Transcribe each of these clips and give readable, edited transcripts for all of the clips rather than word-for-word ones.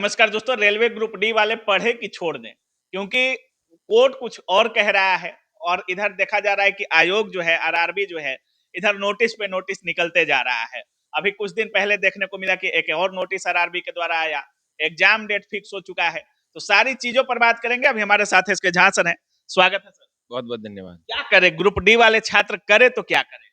नमस्कार दोस्तों। Railway group D वाले पढ़े कि छोड़ दें, क्योंकि कोर्ट कुछ और कह रहा है और इधर देखा जा रहा है कि आयोग जो है, आरआरबी जो है, इधर नोटिस पे नोटिस निकलते जा रहा है। अभी कुछ दिन पहले देखने को मिला कि एक और नोटिस आरआरबी के द्वारा आया, एग्जाम डेट फिक्स हो चुका है। तो सारी चीजों पर बात करेंगे। अभी हमारे साथ इसके झा सर हैं, स्वागत है सर। बहुत बहुत धन्यवाद। क्या करे ग्रुप डी वाले छात्र, करे तो क्या करें?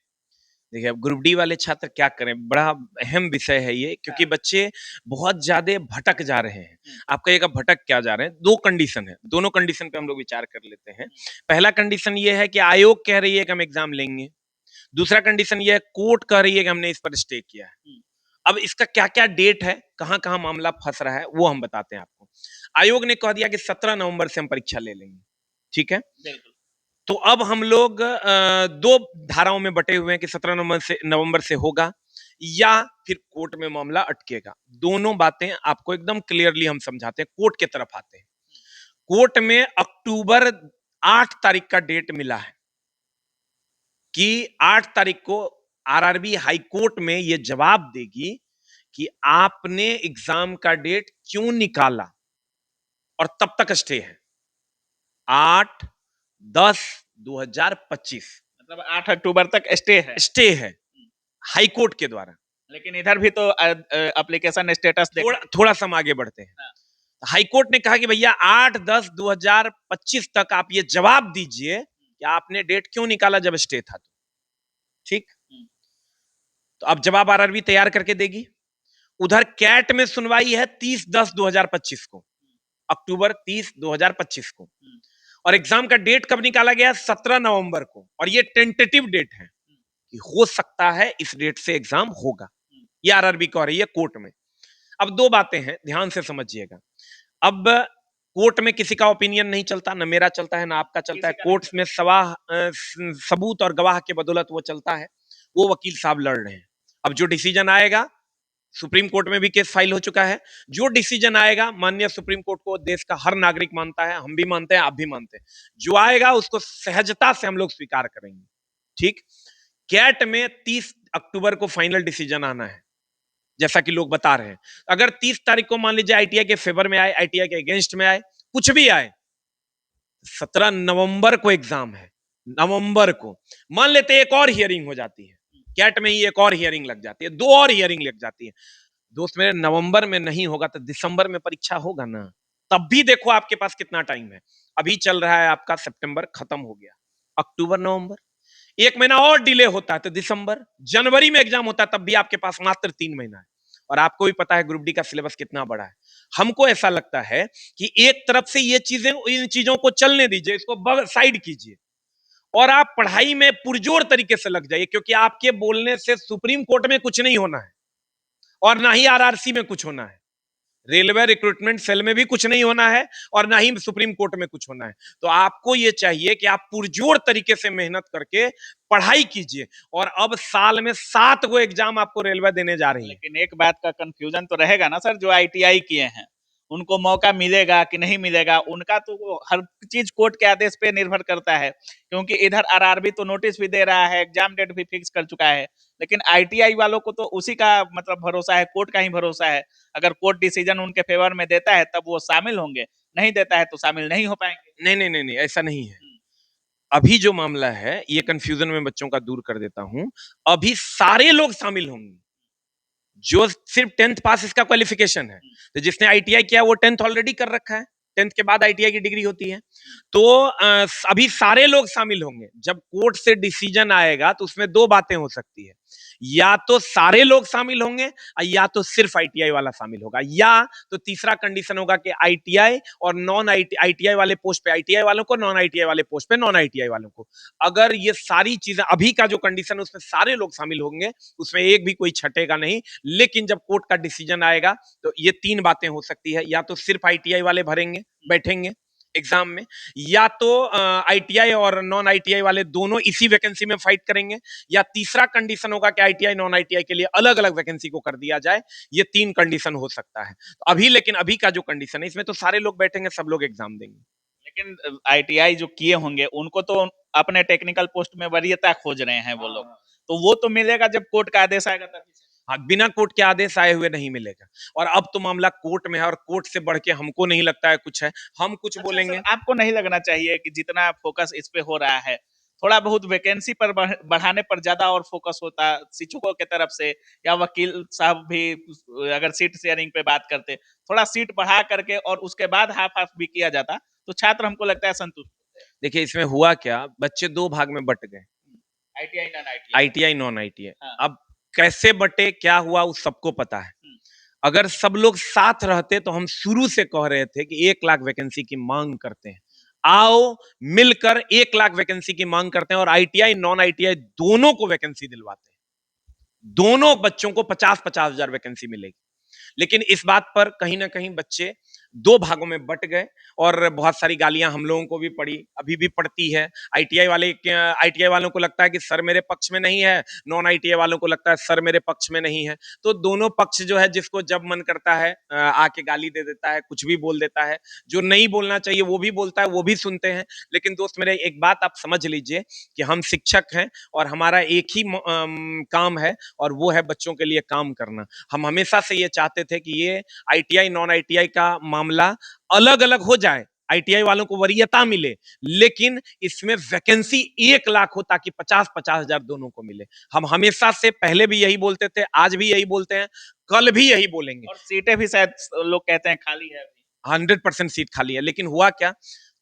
देखिए, अब ग्रुप डी वाले छात्र क्या करें, बड़ा अहम विषय है ये, क्योंकि बच्चे बहुत ज्यादा भटक जा रहे हैं। आप कहिएगा भटक क्या जा रहे हैं? दो कंडीशन है, दोनों कंडीशन पे हम लोग विचार कर लेते हैं। पहला कंडीशन ये है कि आयोग कह रही है कि हम एग्जाम लेंगे। दूसरा कंडीशन ये है, कोर्ट कह रही है कि हमने इस पर स्टे किया है। अब इसका क्या क्या डेट है, कहाँ कहाँ मामला फंस रहा है, वो हम बताते हैं आपको। आयोग ने कह दिया कि 17 नवंबर से हम परीक्षा ले लेंगे। ठीक है, तो अब हम लोग दो धाराओं में बटे हुए हैं कि 17 नवंबर से होगा या फिर कोर्ट में मामला अटकेगा। दोनों बातें आपको एकदम क्लियरली हम समझाते हैं। कोर्ट की तरफ आते हैं। कोर्ट में अक्टूबर 8 तारीख का डेट मिला है कि 8 तारीख को आरआरबी हाई कोर्ट में यह जवाब देगी कि आपने एग्जाम का डेट क्यों निकाला, और तब तक स्टे है 8/10/2025। मतलब 8 अक्टूबर तक स्टे है हाई कोर्ट के द्वारा। लेकिन इधर भी तो एप्लीकेशन स्टेटस थोड़ा सा हम आगे बढ़ते हैं। हाँ। हाई कोर्ट ने कहा कि भैया 8/10/2025 तक आप ये जवाब दीजिए कि आपने डेट क्यों निकाला जब स्टे था। तो ठीक, तो अब जवाब आरआरबी तैयार करके देगी। उधर कैट में सुनवाई है 30/10/2025 को, अक्टूबर 30/2025 को, और एग्जाम का डेट कब निकाला गया? 17 नवंबर को, और ये टेंटेटिव डेट है कि हो सकता है इस डेट से एग्जाम होगा। ये आरआरबी कह रही है कोर्ट में। अब दो बातें हैं, ध्यान से समझिएगा। अब कोर्ट में किसी का ओपिनियन नहीं चलता, ना मेरा चलता है ना आपका चलता है। कोर्ट में सबूत और गवाह के बदौलत वो चलता है। वो वकील साहब लड़ रहे हैं। अब जो डिसीजन आएगा, सुप्रीम कोर्ट में भी केस फाइल हो चुका है, जो डिसीजन आएगा, माननीय सुप्रीम कोर्ट को देश का हर नागरिक मानता है, हम भी मानते हैं, आप भी मानते हैं, जो आएगा उसको सहजता से हम लोग स्वीकार करेंगे। ठीक, कैट में 30 अक्टूबर को फाइनल डिसीजन आना है, जैसा कि लोग बता रहे हैं। अगर 30 तारीख को मान लीजिए आईटीआई के फेवर में आए, आईटीआई के अगेंस्ट में आए, कुछ भी आए, 17 नवंबर को एग्जाम है। नवंबर को मान लेते एक और हियरिंग हो जाती है, कैट में ही एक और हियरिंग लग जाती है, दो और हियरिंग लग जाती है। दोस्त मेरे, नवंबर में नहीं होगा तो दिसंबर में परीक्षा होगा ना, तब भी देखो आपके पास कितना टाइम है। अभी चल रहा है आपका सितंबर, खत्म हो गया, अक्टूबर नवंबर, एक महीना और डिले होता है तो दिसंबर, जनवरी में एग्जाम होता है तब भी आपके पास मात्र 3 महीना है। और आपको भी पता है ग्रुप डी का सिलेबस कितना बड़ा है। हमको ऐसा लगता है कि एक तरफ से ये चीजें, इन चीजों को चलने दीजिए, इसको साइड कीजिए और आप पढ़ाई में पुरजोर तरीके से लग जाइए, क्योंकि आपके बोलने से सुप्रीम कोर्ट में कुछ नहीं होना है और ना ही आरआरसी में कुछ होना है, रेलवे रिक्रूटमेंट सेल में भी कुछ नहीं होना है और ना ही सुप्रीम कोर्ट में कुछ होना है। तो आपको यह चाहिए कि आप पुरजोर तरीके से मेहनत करके पढ़ाई कीजिए। और अब साल में 7 गो एग्जाम आपको रेलवे देने जा रही है। लेकिन एक बात का कंफ्यूजन तो रहेगा ना सर, जो आईटीआई किए हैं उनको मौका मिलेगा कि नहीं मिलेगा? उनका तो हर चीज कोर्ट के आदेश पे निर्भर करता है, क्योंकि इधर आरआरबी तो नोटिस भी दे रहा है, एग्जाम डेट भी फिक्स कर चुका है। लेकिन आईटीआई वालों को तो उसी का मतलब भरोसा है, कोर्ट का ही भरोसा है। अगर कोर्ट डिसीजन उनके फेवर में देता है तब वो शामिल होंगे, नहीं देता है तो शामिल नहीं हो पाएंगे। नहीं नहीं नहीं नहीं, ऐसा नहीं है। अभी जो मामला है, ये कंफ्यूजन में बच्चों का दूर कर देता हूं। अभी सारे लोग शामिल होंगे जो सिर्फ 10th पास इसका क्वालिफिकेशन है। तो जिसने आईटीआई किया वो 10th ऑलरेडी कर रखा है, 10th के बाद आईटीआई की डिग्री होती है। तो अभी सारे लोग शामिल होंगे। जब कोर्ट से डिसीजन आएगा तो उसमें दो बातें हो सकती है, या तो सारे लोग शामिल होंगे या तो सिर्फ आईटीआई वाला शामिल होगा, या तो तीसरा कंडीशन होगा कि आईटीआई और नॉन आईटीआई वाले पोस्ट पे आईटीआई वालों को, नॉन आईटीआई वाले पोस्ट पे नॉन आईटीआई वालों को। अगर ये सारी चीजें, अभी का जो कंडीशन है उसमें सारे लोग शामिल होंगे, उसमें एक भी कोई छटेगा नहीं। लेकिन जब कोर्ट का डिसीजन आएगा तो ये तीन बातें हो सकती है, या तो सिर्फ आईटीआई वाले भरेंगे, बैठेंगे एग्जाम में, या तो आईटीआई और नॉन आईटीआई वाले दोनों इसी वैकेंसी में फाइट करेंगे, या तीसरा कंडीशन होगा कि आईटीआई नॉन आईटीआई के लिए अलग अलग वैकेंसी को कर दिया जाए। ये तीन कंडीशन हो सकता है। तो अभी, लेकिन अभी का जो कंडीशन है इसमें तो सारे लोग बैठेंगे, सब लोग एग्जाम देंगे। लेकिन आईटीआई जो किए होंगे उनको तो अपने टेक्निकल पोस्ट में वरीयता खोज रहे हैं वो लोग, तो वो तो मिलेगा जब कोर्ट का आदेश आएगा तभी। हाँ, बिना कोर्ट के आदेश आए हुए नहीं मिलेगा। और अब तो मामला कोर्ट में है और कोर्ट से बढ़ के हमको नहीं लगता है कुछ है, हम कुछ अच्छा बोलेंगे। सर, आपको नहीं लगना चाहिए कि जितना फोकस इस पे हो रहा है, थोड़ा बहुत वैकेंसी पर बढ़ाने पर ज्यादा और फोकस होता शिक्षकों की तरफ से, या वकील साहब भी अगर सीट शेयरिंग पे बात करते, थोड़ा सीट बढ़ा करके और उसके बाद हाफ हाफ भी किया जाता, तो छात्र हमको लगता है संतुष्ट होते। देखिए इसमें हुआ क्या, बच्चे दो भाग में बट गए, ITI non ITI. ITI non ITI. हाँ। अब कैसे बटे क्या हुआ उस सबको पता है। अगर सब लोग साथ रहते तो हम शुरू से कह रहे थे कि 1 लाख वैकेंसी की मांग करते हैं, आओ मिलकर 1 लाख वैकेंसी की मांग करते हैं और आईटीआई नॉन आईटीआई दोनों को वैकेंसी दिलवाते हैं, दोनों बच्चों को 50-50 हजार वैकेंसी मिलेगी। लेकिन इस बात पर कहीं ना कहीं बच्चे दो भागों में बट गए और बहुत सारी गालियां हम लोगों को भी पड़ी, अभी भी पड़ती है। आईटीआई वालों को लगता है कि सर मेरे पक्ष में नहीं है, नॉन आईटीआई वालों को लगता है सर मेरे पक्ष में नहीं है। तो दोनों पक्ष जो है जिसको जब मन करता है आके गाली दे देता है, कुछ भी बोल देता है, जो नहीं बोलना चाहिए वो भी बोलता है, वो भी सुनते हैं। लेकिन दोस्त मेरे एक बात आप समझ लीजिए कि हम शिक्षक हैं और हमारा एक ही काम है और वो है बच्चों के लिए काम करना। हम हमेशा से ये चाहते थे कि ये आईटीआई नॉन आईटीआई का मामला अलग अलग हो जाए, आईटीआई वालों को वरीयता मिले, लेकिन इसमें वैकेंसी 1 लाख हो ताकि 50-50 हजार दोनों को मिले। हम हमेशा से पहले भी यही बोलते थे, आज भी यही बोलते हैं, कल भी यही बोलेंगे। और सीटें भी शायद लोग कहते हैं खाली है अभी। 100% सीट खाली है। लेकिन हुआ क्या,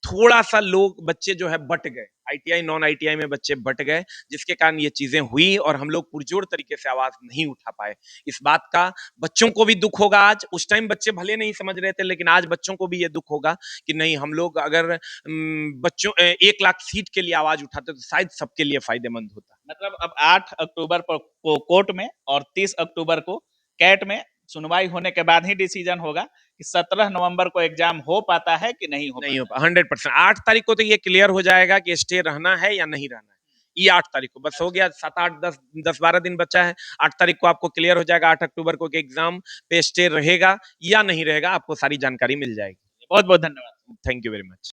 थोड़ा सा लोग बच्चे जो है बट गए, आईटीआई नॉन आईटीआई में बच्चे बट गए, जिसके कारण ये चीजें हुई और हम लोग पुरजोर तरीके से आवाज नहीं उठा पाए। इस बात का बच्चों को भी दुख होगा आज, उस टाइम बच्चे भले नहीं समझ रहे थे, लेकिन आज बच्चों को भी ये दुख होगा कि नहीं, हम लोग अगर बच्चों 1 लाख सीट के लिए आवाज उठाते तो शायद सबके लिए फायदेमंद होता। मतलब अब 8 अक्टूबर को कोर्ट में और 30 अक्टूबर को कैट में सुनवाई होने के बाद ही डिसीजन होगा कि 17 नवंबर को एग्जाम हो पाता है कि नहीं हो नहीं हो पाता। 100%। 8 तारीख को तो ये क्लियर हो जाएगा कि स्टे रहना है या नहीं रहना है। ये 8 तारीख को बस हो गया, 7-8-10-12 दिन बचा है। 8 तारीख को आपको क्लियर हो जाएगा, 8 अक्टूबर को कि एग्जाम पे स्टे रहेगा या नहीं रहेगा, आपको सारी जानकारी मिल जाएगी। बहुत बहुत धन्यवाद। Thank you very much.